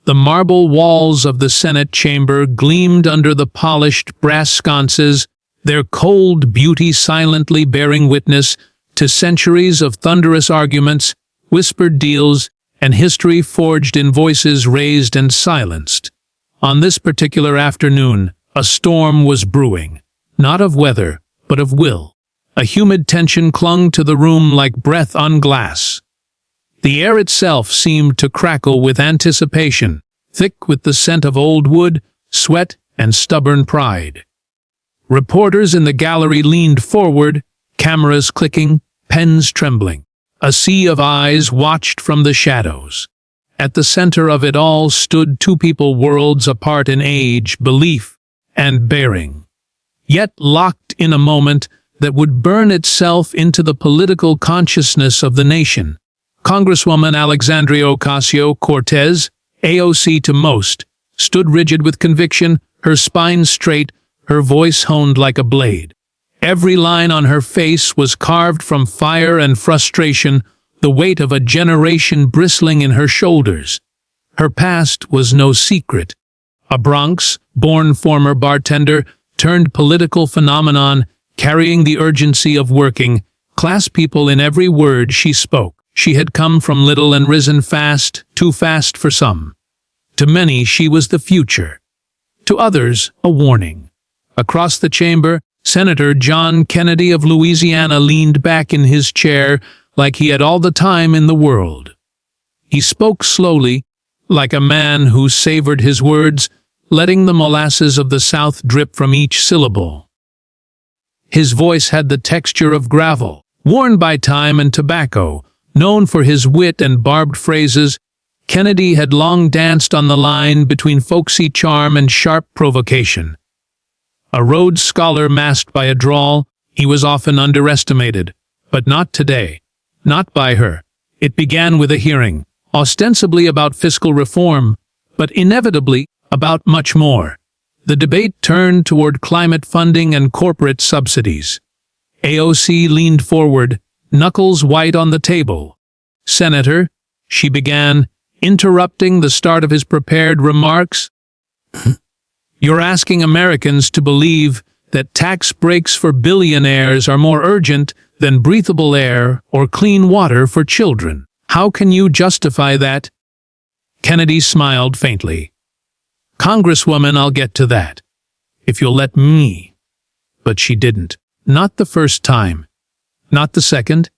The marble walls of the Senate chamber gleamed under the polished brass sconces, their cold beauty silently bearing witness to centuries of thunderous arguments, whispered deals, and history forged in voices raised and silenced. On this particular afternoon, a storm was brewing, not of weather, but of will. A humid tension clung to the room like breath on glass. The air itself seemed to crackle with anticipation, thick with the scent of old wood, sweat, and stubborn pride. Reporters in the gallery leaned forward, cameras clicking, pens trembling. A sea of eyes watched from the shadows. At the center of it all stood two people worlds apart in age, belief, and bearing, yet locked in a moment that would burn itself into the political consciousness of the nation. Congresswoman Alexandria Ocasio-Cortez, AOC to most, stood rigid with conviction, her spine straight, her voice honed like a blade. Every line on her face was carved from fire and frustration, the weight of a generation bristling in her shoulders. Her past was no secret. A Bronx-born former bartender turned political phenomenon, carrying the urgency of working class people in every word she spoke. She had come from little and risen fast, too fast for some. To many, she was the future. To others, a warning. Across the chamber, Senator John Kennedy of Louisiana leaned back in his chair like he had all the time in the world. He spoke slowly, like a man who savored his words, letting the molasses of the South drip from each syllable. His voice had the texture of gravel, worn by time and tobacco. Known for his wit and barbed phrases, Kennedy had long danced on the line between folksy charm and sharp provocation. A Rhodes Scholar masked by a drawl, he was often underestimated, but not today. Not by her. It began with a hearing, ostensibly about fiscal reform, but inevitably about much more. The debate turned toward climate funding and corporate subsidies. AOC leaned forward, knuckles white on the table. "Senator," she began, interrupting the start of his prepared remarks, "you're asking Americans to believe that tax breaks for billionaires are more urgent than breathable air or clean water for children. How can you justify that?" Kennedy smiled faintly. "Congresswoman, I'll get to that, if you'll let me." But she didn't. Not the first time. Not the second.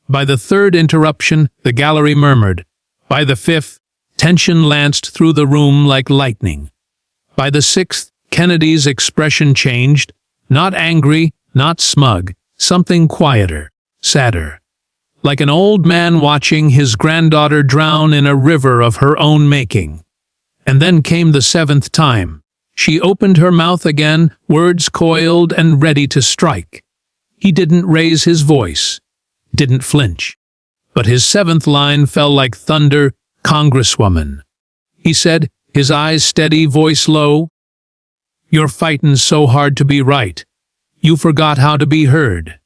By the third interruption, the gallery murmured. By the fifth, tension lanced through the room like lightning. By the sixth, Kennedy's expression changed, not angry, not smug, something quieter, sadder. Like an old man watching his granddaughter drown in a river of her own making. And then came the seventh time. She opened her mouth again, words coiled and ready to strike. He didn't raise his voice, didn't flinch. But his seventh line fell like thunder. "Congresswoman," he said, his eyes steady, voice low, "you're fightin' so hard to be right. You forgot how to be heard."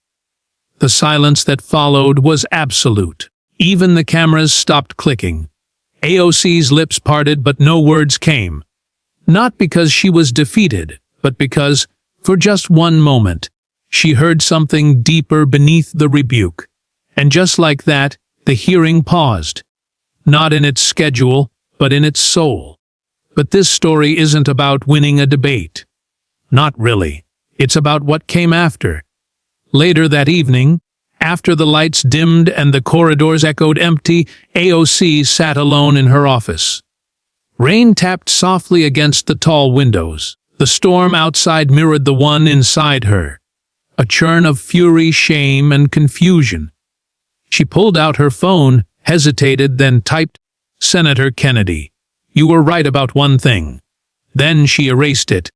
The silence that followed was absolute. Even the cameras stopped clicking. AOC's lips parted, but no words came. Not because she was defeated, but because, for just one moment, she heard something deeper beneath the rebuke. And just like that, the hearing paused. Not in its schedule, but in its soul. But this story isn't about winning a debate. Not really. It's about what came after. Later that evening, after the lights dimmed and the corridors echoed empty, AOC sat alone in her office. Rain tapped softly against the tall windows. The storm outside mirrored the one inside her. A churn of fury, shame, and confusion. She pulled out her phone, hesitated, then typed, "Senator Kennedy, you were right about one thing." Then she erased it.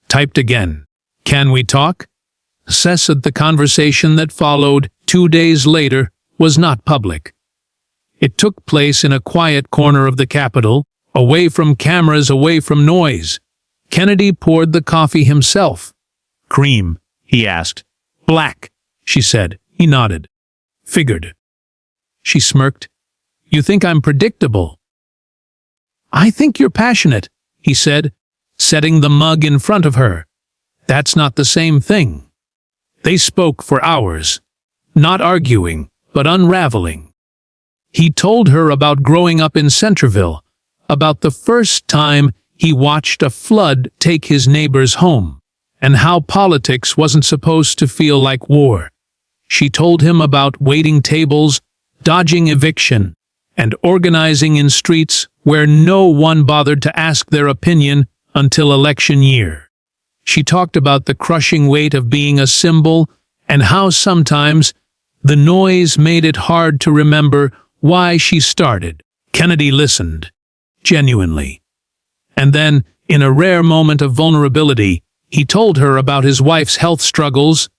Typed again, "Can we talk?" The conversation that followed 2 days later was not public. It took place in a quiet corner of the Capitol, away from cameras, away from noise. Kennedy poured the coffee himself. "Cream?" he asked. "Black," she said. He nodded. "Figured." She smirked. "You think I'm predictable?" "I think you're passionate," he said, setting the mug in front of her. "That's not the same thing." They spoke for hours, not arguing, but unraveling. He told her about growing up in Centerville, about the first time he watched a flood take his neighbor's home, and how politics wasn't supposed to feel like war. She told him about waiting tables, dodging eviction, and organizing in streets where no one bothered to ask their opinion until election year. She talked about the crushing weight of being a symbol and how sometimes the noise made it hard to remember why she started. Kennedy listened, genuinely. And then, in a rare moment of vulnerability, he told her about his wife's health struggles,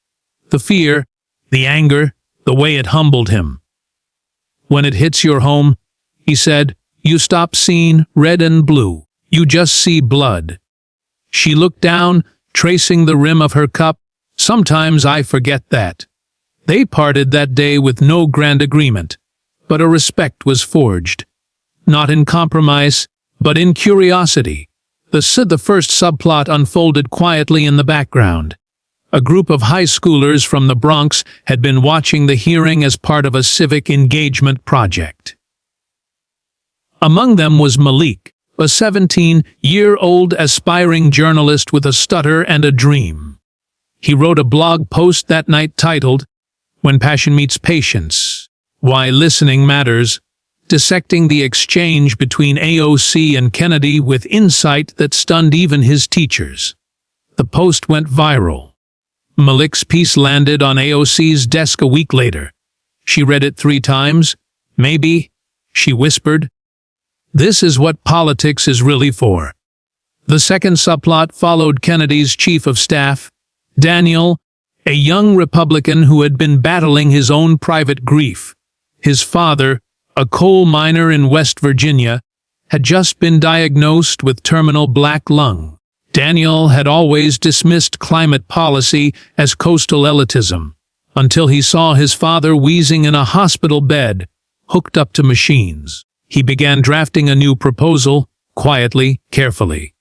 the fear, the anger, the way it humbled him. "When it hits your home," he said, "you stop seeing red and blue. You just see blood." She looked down, tracing the rim of her cup. "Sometimes I forget that." They parted that day with no grand agreement, but a respect was forged. Not in compromise, but in curiosity. The first subplot unfolded quietly in the background. A group of high schoolers from the Bronx had been watching the hearing as part of a civic engagement project. Among them was Malik, a 17-year-old aspiring journalist with a stutter and a dream. He wrote a blog post that night titled, "When Passion Meets Patience: Why Listening Matters," dissecting the exchange between AOC and Kennedy with insight that stunned even his teachers. The post went viral. Malik's piece landed on AOC's desk a week later. She read it 3 times. "Maybe," she whispered. "This is what politics is really for." The second subplot followed Kennedy's chief of staff, Daniel, a young Republican who had been battling his own private grief. His father, a coal miner in West Virginia, had just been diagnosed with terminal black lung. Daniel had always dismissed climate policy as coastal elitism, until he saw his father wheezing in a hospital bed, hooked up to machines. He began drafting a new proposal, quietly, carefully,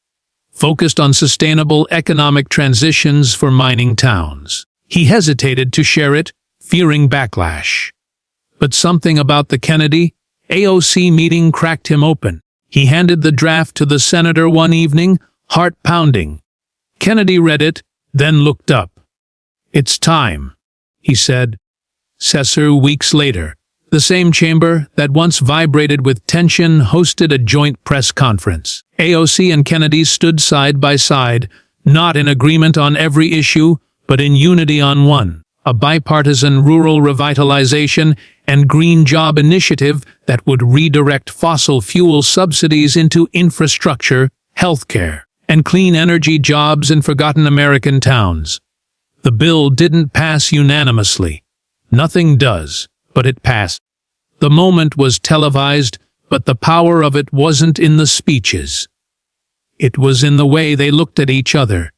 focused on sustainable economic transitions for mining towns. He hesitated to share it, fearing backlash. But something about the Kennedy-AOC meeting cracked him open. He handed the draft to the senator one evening, heart pounding. Kennedy read it, then looked up. "It's time," he said. Weeks later, the same chamber that once vibrated with tension hosted a joint press conference. AOC and Kennedy stood side by side, not in agreement on every issue, but in unity on one: a bipartisan rural revitalization and green job initiative that would redirect fossil fuel subsidies into infrastructure, healthcare, and clean energy jobs in forgotten American towns. The bill didn't pass unanimously. Nothing does, but it passed. The moment was televised, but the power of it wasn't in the speeches. It was in the way they looked at each other.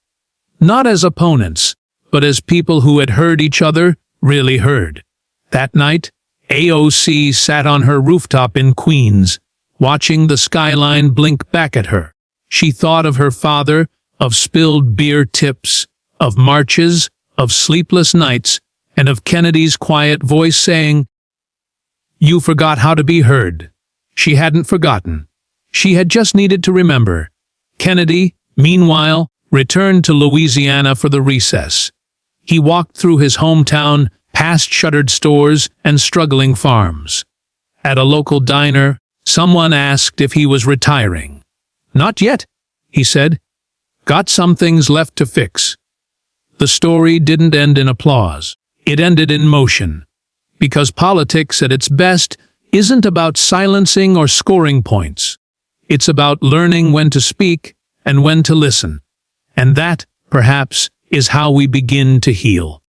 Not as opponents, but as people who had heard each other, really heard. That night, AOC sat on her rooftop in Queens, watching the skyline blink back at her. She thought of her father, of spilled beer tips, of marches, of sleepless nights, and of Kennedy's quiet voice saying, "You forgot how to be heard." She hadn't forgotten. She had just needed to remember. Kennedy, meanwhile, returned to Louisiana for the recess. He walked through his hometown, past shuttered stores and struggling farms. At a local diner, someone asked if he was retiring. "Not yet," he said. "Got some things left to fix." The story didn't end in applause. It ended in motion. Because politics at its best isn't about silencing or scoring points. It's about learning when to speak and when to listen. And that, perhaps, is how we begin to heal.